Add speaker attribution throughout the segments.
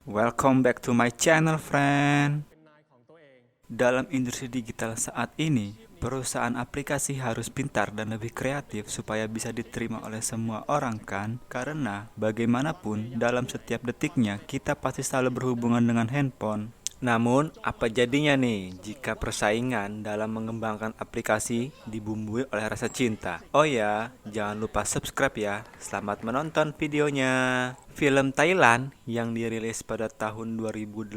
Speaker 1: Welcome back to my channel, friend. Dalam industri digital saat ini, perusahaan aplikasi harus pintar dan lebih kreatif supaya bisa diterima oleh semua orang kan? Karena bagaimanapun, dalam setiap detiknya kita pasti selalu berhubungan dengan handphone. Namun, apa jadinya nih jika persaingan dalam mengembangkan aplikasi dibumbui oleh rasa cinta? Oh ya, jangan lupa subscribe ya. Selamat menonton videonya. Film Thailand yang dirilis pada tahun 2018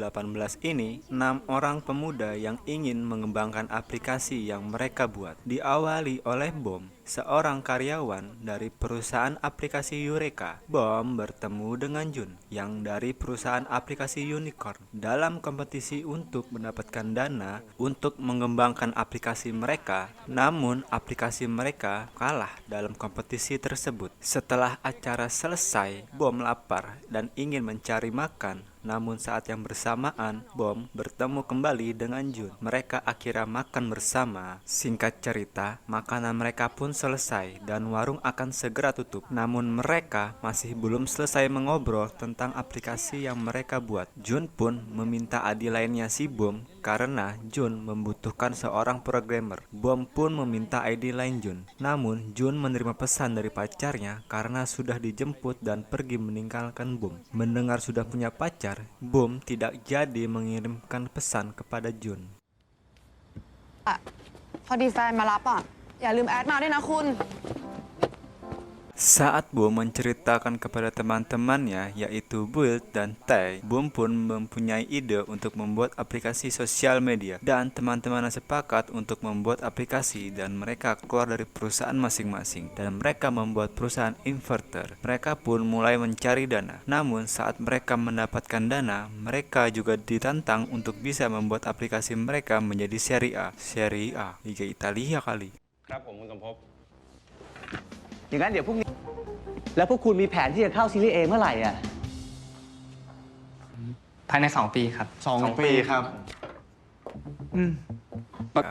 Speaker 1: ini, 6 orang pemuda yang ingin mengembangkan aplikasi yang mereka buat. Diawali oleh Bom, seorang karyawan dari perusahaan aplikasi Eureka. Bom bertemu dengan Jun, yang dari perusahaan aplikasi Unicorn, dalam kompetisi untuk mendapatkan dana untuk mengembangkan aplikasi mereka. Namun, aplikasi mereka kalah dalam kompetisi tersebut. Setelah acara selesai, Bom lapar dan ingin mencari makan. Namun saat yang bersamaan, Bom bertemu kembali dengan Jun. Mereka akhirnya makan bersama. Singkat cerita, makanan mereka pun selesai dan warung akan segera tutup. Namun mereka masih belum selesai mengobrol tentang aplikasi yang mereka buat. Jun pun meminta ID lainnya si Bom karena Jun membutuhkan seorang programmer. Bom pun meminta ID lain Jun. Namun Jun menerima pesan dari pacarnya karena sudah dijemput dan pergi meninggalkan Bom. Mendengar sudah punya pacar, Bom tidak jadi mengirimkan pesan kepada Jun.
Speaker 2: พอดีแฟนมารับอ่ะอย่าลืมแอดมาด้วยนะคุณ
Speaker 1: Saat Bom menceritakan kepada teman-temannya yaitu Build dan Tai, Bom pun mempunyai ide untuk membuat aplikasi sosial media dan teman-temannya sepakat untuk membuat aplikasi dan mereka keluar dari perusahaan masing-masing dan mereka membuat perusahaan inverter. Mereka pun mulai mencari dana. Namun saat mereka mendapatkan dana, mereka juga ditantang untuk bisa membuat aplikasi mereka menjadi seri A. Seri A, Liga Italia kali.
Speaker 3: ครับผมคุณสมภพ
Speaker 4: อย่างนั้นเดี๋ยวพรุ่งนี้แล้วพวกคุณมีแผนที่จะเข้าซีรีส์เอเมื่อไหร่อ่ะ
Speaker 5: ภายใน2 ปีครับ
Speaker 3: 2 ปีครับ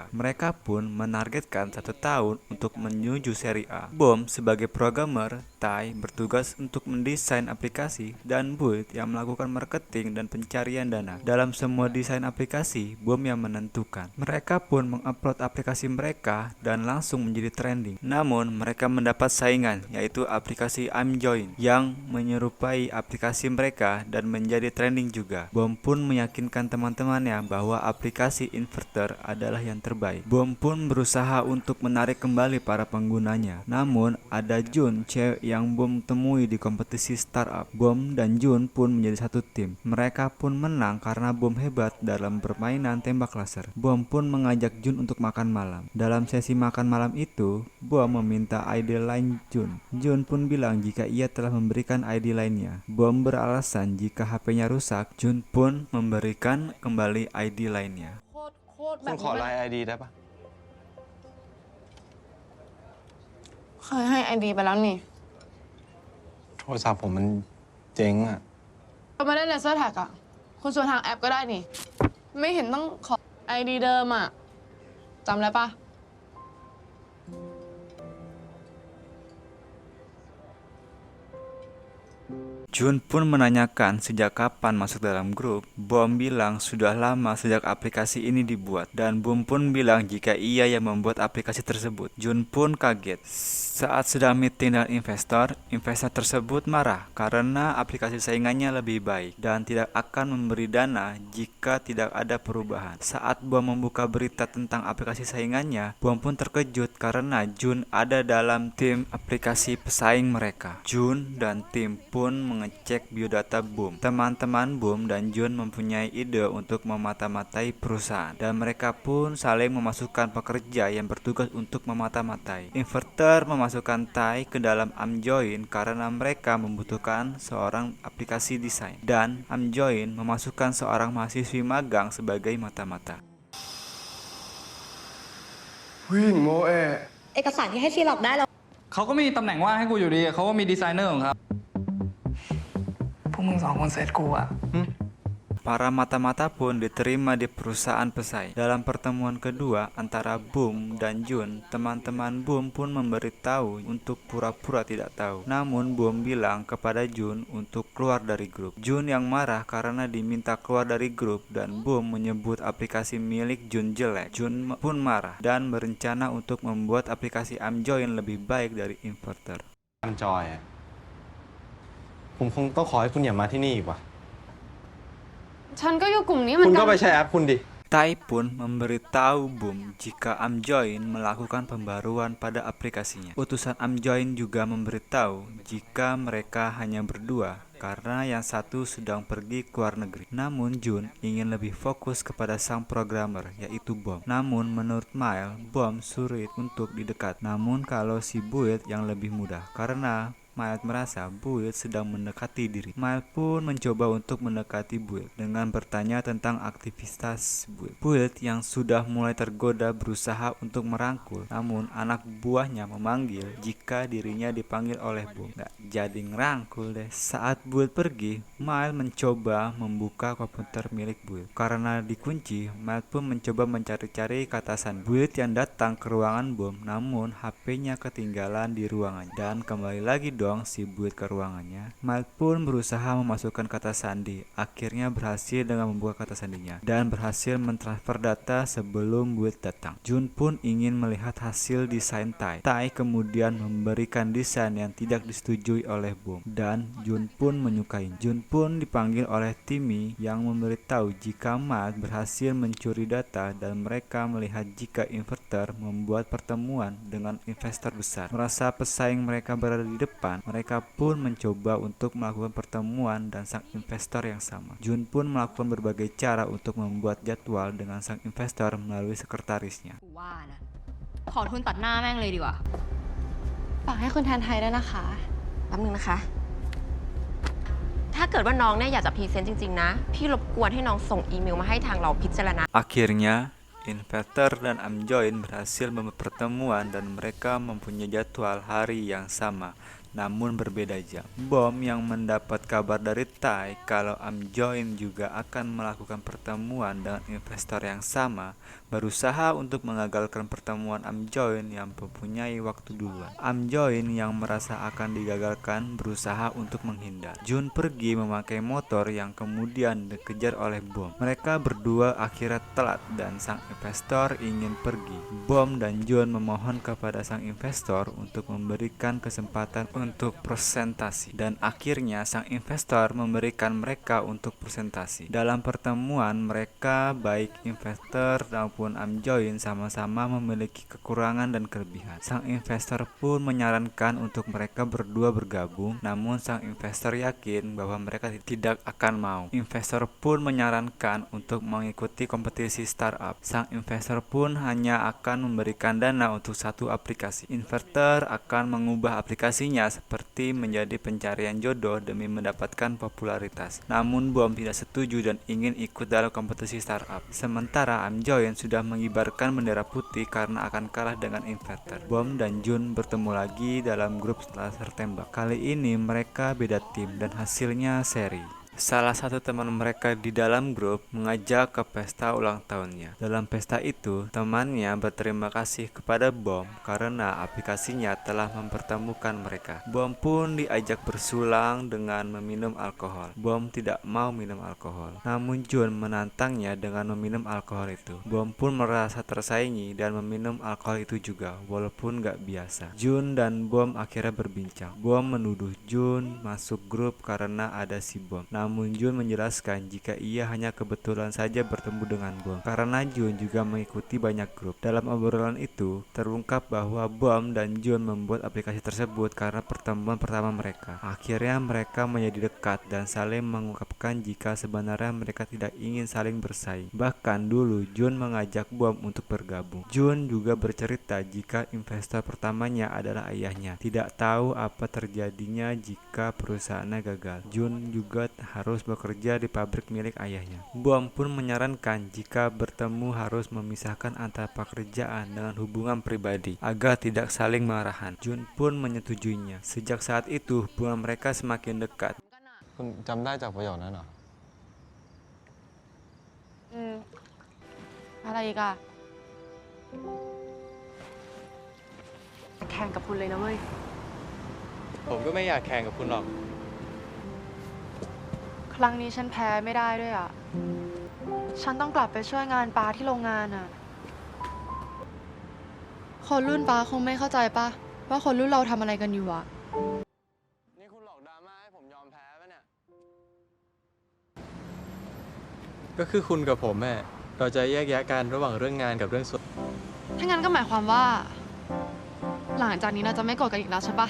Speaker 1: Mereka pun menargetkan 1 tahun untuk menuju seri A. Bom sebagai programmer, Tai bertugas untuk mendesain aplikasi, dan Build yang melakukan marketing dan pencarian dana. Dalam semua desain aplikasi, Bom yang menentukan. Mereka pun mengupload aplikasi mereka dan langsung menjadi trending. Namun mereka mendapat saingan, yaitu aplikasi Amjoin yang menyerupai aplikasi mereka dan menjadi trending juga. Bom pun meyakinkan teman-temannya bahwa aplikasi inverter adalah yang terbaik. Bom pun berusaha untuk menarik kembali para penggunanya. Namun ada Jun, cewek yang Bom temui di kompetisi startup. Bom dan Jun pun menjadi satu tim. Mereka pun menang karena Bom hebat dalam permainan tembak laser. Bom pun mengajak Jun untuk makan malam. Dalam sesi makan malam itu, Bom meminta ID lain Jun. Jun pun bilang jika ia telah memberikan ID lainnya. Bom beralasan jika HP-nya rusak. Jun pun memberikan kembali ID lainnya.
Speaker 2: โคตรแบ
Speaker 3: คุ
Speaker 2: บ
Speaker 3: ณขอไลน์ไอดีได้ปะ
Speaker 2: เคยให้ไอดีไปแล้วนี่
Speaker 3: โทรศัพท์ผมมันเจ๊งอ่ะ
Speaker 2: เราไม่ได้เลเซอร์แท็กอ่ะคุณชวนทางแอปก็ได้นี่ ไม่เห็นต้องขอไอดีเดิมอ่ะจำได้ปะ
Speaker 1: Jun pun menanyakan sejak kapan masuk dalam grup. Bom bilang sudah lama sejak aplikasi ini dibuat, dan Bom pun bilang jika ia yang membuat aplikasi tersebut. Jun pun kaget. Saat sedang meeting dengan investor tersebut marah karena aplikasi saingannya lebih baik dan tidak akan memberi dana jika tidak ada perubahan. Saat Bom membuka berita tentang aplikasi saingannya, Bom pun terkejut karena Jun ada dalam tim aplikasi pesaing mereka. Jun dan tim pun mengecek biodata Bom. Teman-teman Bom dan Jun mempunyai ide untuk memata-matai perusahaan, dan mereka pun saling memasukkan pekerja yang bertugas untuk memata-matai. Inverter memasukkan Tai ke dalam Amjoin karena mereka membutuhkan seorang aplikasi desain, dan Amjoin memasukkan seorang mahasiswi magang sebagai mata-mata.
Speaker 3: วิ่งโมเอ
Speaker 6: เอกสารที่ให้ที่หลอกได้แล้ว
Speaker 5: เขาก็มีตำแหน่งว่างให้กูอยู่ดีเขาก็มีดีไซเนอร์ของเขาพวกมึง2 คนเซตกูอะ
Speaker 1: Para mata-mata pun diterima di perusahaan pesaing. Dalam pertemuan kedua antara Boom dan Jun, teman-teman Boom pun memberitahu untuk pura-pura tidak tahu. Namun Boom bilang kepada Jun untuk keluar dari grup. Jun yang marah karena diminta keluar dari grup dan Boom menyebut aplikasi milik Jun jelek. Jun pun marah dan berencana untuk membuat aplikasi Amjoin lebih baik dari Inverter.
Speaker 3: อันจอยอะผมคงต้องขอให้คุณอย่ามาที่นี่อีกว่ะ
Speaker 2: ฉันก็อยู่กลุ่มนี้เหมือ
Speaker 3: คุณ
Speaker 2: นกั
Speaker 3: ก็
Speaker 2: น
Speaker 3: ไปใช้แอปคุณดิ
Speaker 1: Tai pun memberitahu Boom jika Amjoin melakukan pembaruan pada aplikasinya. Utusan Amjoin juga memberitahu jika mereka hanya berdua karena yang satu sedang pergi ke luar negeri. Namun Jun ingin lebih fokus kepada sang programmer yaitu Bom. Namun menurut Mile, Bom sulit untuk didekat. Namun kalau si Build yang lebih mudah karena Miles merasa Build sedang mendekati diri. Miles pun mencoba untuk mendekati Build dengan bertanya tentang aktivitas Build. Build yang sudah mulai tergoda berusaha untuk merangkul, namun anak buahnya memanggil jika dirinya dipanggil oleh Boom. Gak jadi ngerangkul deh. Saat Build pergi, Miles mencoba membuka komputer milik Build. Karena dikunci, Miles pun mencoba mencari-cari kata sandi. Build yang datang ke ruangan Boom, namun HP-nya ketinggalan di ruangannya dan kembali lagi si Build ke ruangannya. Miles pun berusaha memasukkan kata sandi. Akhirnya berhasil dengan membuka kata sandinya dan berhasil mentransfer data sebelum Build datang. Jun pun ingin melihat hasil desain Tai. Tai kemudian memberikan desain yang tidak disetujui oleh Boom dan Jun pun menyukai. Jun pun dipanggil oleh Timmy yang memberitahu jika Miles berhasil mencuri data dan mereka melihat jika Inverter membuat pertemuan dengan investor besar. Merasa pesaing mereka berada di depan, mereka pun mencoba untuk melakukan pertemuan dan sang investor yang sama. Jun pun melakukan berbagai cara untuk membuat jadwal dengan sang investor melalui sekretarisnya.
Speaker 7: ว่านะขอทุนตัดหน้าแม่งเลยดีกว่า
Speaker 6: ฝากให้คุณแทนไทยด้วยนะคะ
Speaker 8: แป๊บนึงนะคะ ถ้าเกิดว่าน้องเนี่ยอยากจะพรีเซนต์จริงๆนะ พี่รบกวนให้น้องส่งอีเมลมาให้ทางเราพิจารณา
Speaker 1: Akhirnya Inverter dan Amjoin berhasil membuat pertemuan dan mereka mempunyai jadwal hari yang sama namun berbeda jam. Bom yang mendapat kabar dari Tai kalau Amjoin juga akan melakukan pertemuan dengan investor yang sama, berusaha untuk mengagalkan pertemuan Amjoin yang mempunyai waktu duluan. Amjoin yang merasa akan digagalkan berusaha untuk menghindar. Jun pergi memakai motor yang kemudian dikejar oleh Bom. Mereka berdua akhirnya telat dan sang investor ingin pergi. Bom dan Jun memohon kepada sang investor untuk memberikan kesempatan untuk presentasi dan akhirnya sang investor memberikan mereka untuk presentasi. Dalam pertemuan mereka, baik investor maupun Amjoin sama-sama memiliki kekurangan dan kelebihan. Sang investor pun menyarankan untuk mereka berdua bergabung, namun sang investor yakin bahwa mereka tidak akan mau. Investor pun menyarankan untuk mengikuti kompetisi startup. Sang investor pun hanya akan memberikan dana untuk satu aplikasi. Inverter akan mengubah aplikasinya seperti menjadi pencarian jodoh demi mendapatkan popularitas. Namun Bom tidak setuju dan ingin ikut dalam kompetisi startup. Sementara Amjoin sudah mengibarkan bendera putih karena akan kalah dengan Inverter. Bom dan Jun bertemu lagi dalam grup setelah tertembak. Kali ini mereka beda tim dan hasilnya seri. Salah satu teman mereka di dalam grup mengajak ke pesta ulang tahunnya. Dalam pesta itu, temannya berterima kasih kepada Bom karena aplikasinya telah mempertemukan mereka. Bom pun diajak bersulang dengan meminum alkohol. Bom tidak mau minum alkohol, namun Jun menantangnya dengan meminum alkohol itu. Bom pun merasa tersaingi dan meminum alkohol itu juga, walaupun gak biasa. Jun dan Bom akhirnya berbincang. Bom menuduh Jun masuk grup karena ada si Bom. Namun Jun menjelaskan jika ia hanya kebetulan saja bertemu dengan Bom karena Jun juga mengikuti banyak grup. Dalam obrolan itu terungkap bahwa Bom dan Jun membuat aplikasi tersebut karena pertemuan pertama mereka. Akhirnya mereka menjadi dekat dan saling mengungkapkan jika sebenarnya mereka tidak ingin saling bersaing. Bahkan dulu Jun mengajak Bom untuk bergabung. Jun juga bercerita jika investor pertamanya adalah ayahnya. Tidak tahu apa terjadinya jika perusahaannya gagal. Jun juga harus bekerja di pabrik milik ayahnya. Bom pun menyarankan jika bertemu harus memisahkan antara pekerjaan dengan hubungan pribadi agar tidak saling marahan. Jun pun menyetujuinya. Sejak saat itu hubungan mereka semakin dekat.
Speaker 3: คุณจำได้จากประโยคนั้นเหรอ
Speaker 2: อะไรอีกอะแข่งกับคุณเลยนะเว้ย
Speaker 3: ผมก็ไม่อยากแข่งกับคุณหรอก
Speaker 2: ครั้งนี้ฉันแพ้ไม่ได้ด้วยอ่ะ ฉันต้องกลับไปช่วยงานป้าที่โรงงานอ่ะ คนรุ่นป้าคงไม่เข้าใจปะว่าคนรุ่นเราทำอะไรกันอยู่อ่ะ
Speaker 3: นี่คุณหลอกดราม่าให้ผมยอมแพ้ปะเนี่ย ก็คือคุณกับผมแม่เราจะแยกแยะกันระหว่างเรื่องงานกับเรื่องส่วน
Speaker 2: ถ้างั้นก็หมายความว่า หลังจากนี้เราจะไม่โกรธกันอีกแล้วใช่ปะ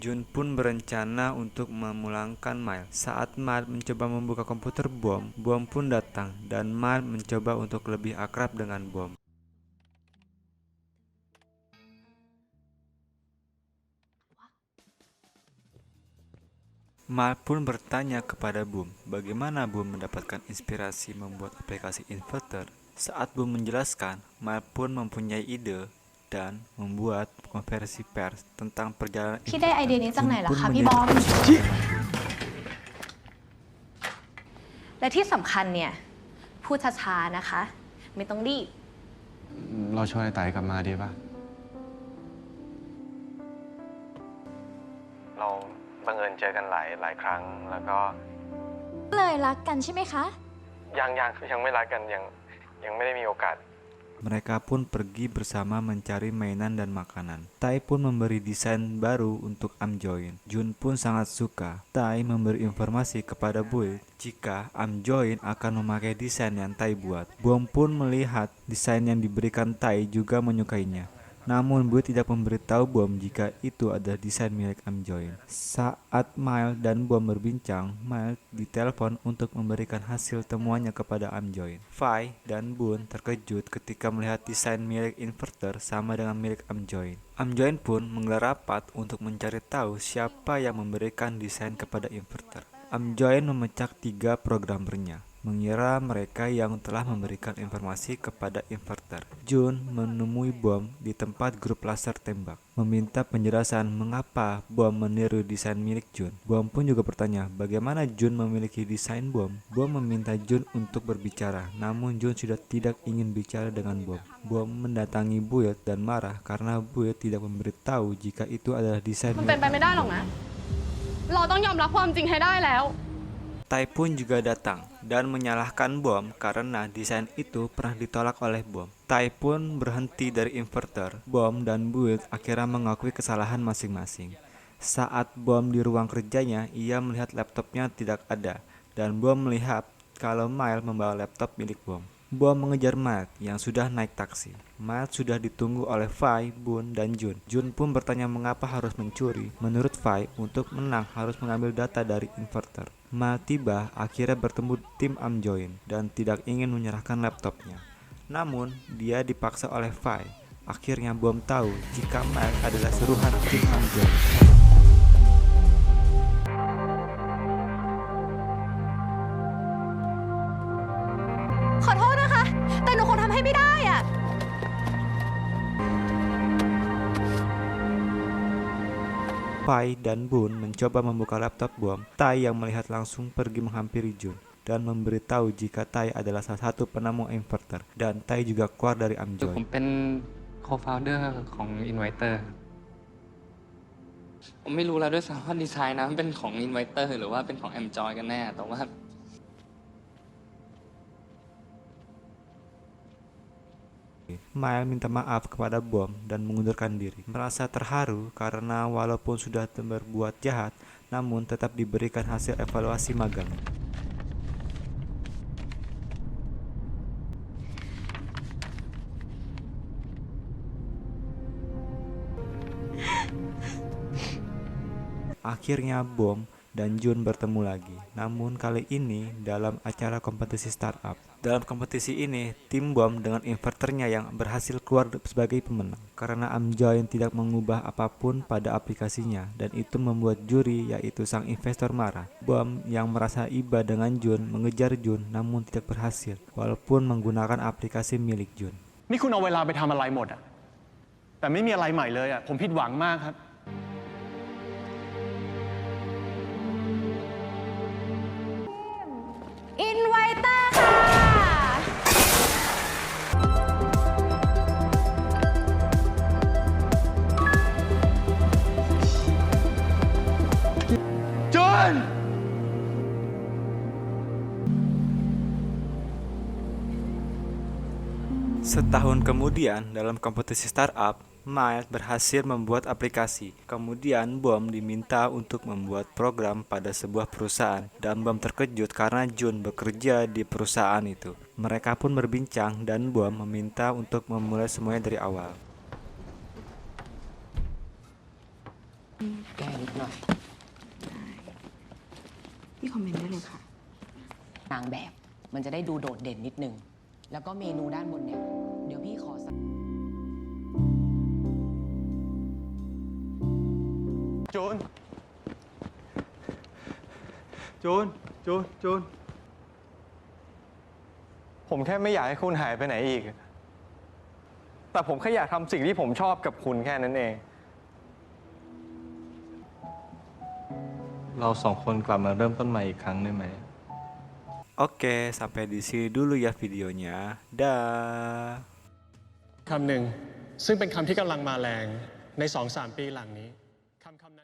Speaker 1: Jun pun berencana untuk memulangkan Miles. Saat Miles mencoba membuka komputer Bom, Bom pun datang dan Miles mencoba untuk lebih akrab dengan Bom. Miles pun bertanya kepada Bom, bagaimana Bom mendapatkan inspirasi membuat aplikasi inverter. Saat Bom menjelaskan, Miles pun mempunyai ide dan membuat konversi pers tentang perjalanan
Speaker 6: พี่ได้ไอเดียนี้จากไหนล่ะคะ
Speaker 1: Jun pun
Speaker 6: พี่บอม
Speaker 1: menjadi-
Speaker 6: และที่สำคัญเนี่ย พูดช้าๆนะคะ ไม่ต้องรีบ
Speaker 3: เราชวนไอ้ไต่กลับมาดีป่ะ เราบังเอิญเจอกันหลายครั้ง แล้วก็
Speaker 6: เลยรักกันใช่ไหมคะ
Speaker 3: ยังไม่รักกันยังไม่ได้มีโอกาส
Speaker 1: Mereka pun pergi bersama mencari mainan dan makanan. Tai pun memberi desain baru untuk Amjoin. Jun pun sangat suka. Tai memberi informasi kepada Buil jika Amjoin akan memakai desain yang Tai buat. Bom pun melihat desain yang diberikan Tai juga menyukainya. Namun Buil tidak memberitahu Bom jika itu adalah desain milik Amjoin. Saat Miles dan Bom berbincang, Miles ditelepon untuk memberikan hasil temuannya kepada Amjoin. Fai dan Bun terkejut ketika melihat desain milik inverter sama dengan milik Amjoin. Amjoin pun menggelar rapat untuk mencari tahu siapa yang memberikan desain kepada inverter. Amjoin memecak 3 programmernya, mengira mereka yang telah memberikan informasi kepada inverter. Jun menemui Bom di tempat grup laser tembak, meminta penjelasan mengapa Bom meniru desain milik Jun. Bom pun juga bertanya bagaimana Jun memiliki desain Bom. Bom meminta Jun untuk berbicara, namun Jun sudah tidak ingin bicara dengan Bom. Bom mendatangi Build dan marah karena Build tidak memberitahu jika itu adalah desain
Speaker 2: มันเป็นไปไม่ได้หรอกนะ เราต้องยอมรับความจริงให้ได้แล้ว
Speaker 1: Tai pun juga datang dan menyalahkan Bom karena desain itu pernah ditolak oleh Bom. Tai pun berhenti dari inverter. Bom dan Build akhirnya mengakui kesalahan masing-masing. Saat Bom di ruang kerjanya, ia melihat laptopnya tidak ada dan Bom melihat kalau Miles membawa laptop milik Bom. Bom mengejar Miles yang sudah naik taksi. Miles sudah ditunggu oleh Fai, Bun, dan Jun. Jun pun bertanya mengapa harus mencuri. Menurut Fai, untuk menang harus mengambil data dari inverter. Miles tiba akhirnya bertemu tim Amjoin dan tidak ingin menyerahkan laptopnya. Namun, dia dipaksa oleh Fai. Akhirnya Bom tahu jika Miles adalah suruhan tim Amjoin.
Speaker 6: ขอโทษนะคะ แต่หนูคงทำให้ไม่ได้อะ
Speaker 1: Fai dan Bun mencoba membuka laptop Bom. Tai yang melihat langsung pergi menghampiri Jun dan memberitahu jika Tai adalah salah satu penemu inverter dan Tai juga keluar dari
Speaker 5: ผม
Speaker 1: Amjoin.
Speaker 5: เป็น co-founder ของ Inviter ผมไม่รู้แล้วด้วยซ้ำว่าดีไซน์นะมันเป็นของ Inviter หรือว่าเป็นของ Amjoy กันแน่ แต่ว่า
Speaker 1: Miles minta maaf kepada Bom dan mengundurkan diri. Merasa terharu karena walaupun sudah berbuat jahat, namun tetap diberikan hasil evaluasi magang. Akhirnya Bom dan Jun bertemu lagi. Namun kali ini dalam acara kompetisi startup. Dalam kompetisi ini, tim bom dengan inverternya yang berhasil keluar sebagai pemenang karena Amjoin tidak mengubah apapun pada aplikasinya, dan itu membuat juri yaitu sang investor marah. Bom yang merasa iba dengan Jun mengejar Jun namun tidak berhasil walaupun menggunakan aplikasi milik Jun.
Speaker 3: นี่คุณเอาเวลาไปทำอะไรหมดอะแต่ไม่มีอะไรใหม่เลยอะผมผิดหวังมากครับ
Speaker 6: อินไวเตอร์ค่ะ
Speaker 3: จุน
Speaker 1: Setahun kemudian, dalam kompetisi startup, Miles berhasil membuat aplikasi. Kemudian Bom diminta untuk membuat program pada sebuah perusahaan, dan Bom terkejut karena Jun bekerja di perusahaan itu. Mereka pun berbincang dan Bom meminta untuk memulai semuanya dari awal.
Speaker 4: แก้นิดหน่อย
Speaker 8: พี่คอมเมนต์ได้เลยค่ะ
Speaker 9: นางแบบมันจะได้ดูโดดเด่นนิดนึง แล้วก็เมนูด้านบนเนี่ย เดี๋ยวพี่ขอสัก
Speaker 3: จูน จูน จูน จูน ผมแค่ไม่อยากให้คุณหายไปไหนอีก แต่ผมแค่อยากทำสิ่งที่ผมชอบกับคุณแค่นั้นเอง เราสองคนกลับมาเริ่มต้นใหม่อีกครั้งได้ไหม
Speaker 1: Oke, sampai di sini dulu ya videonya. Dah.
Speaker 3: คำหนึ่งซึ่งเป็นคำที่กำลังมาแรงใน 2-3 ปีหลังนี้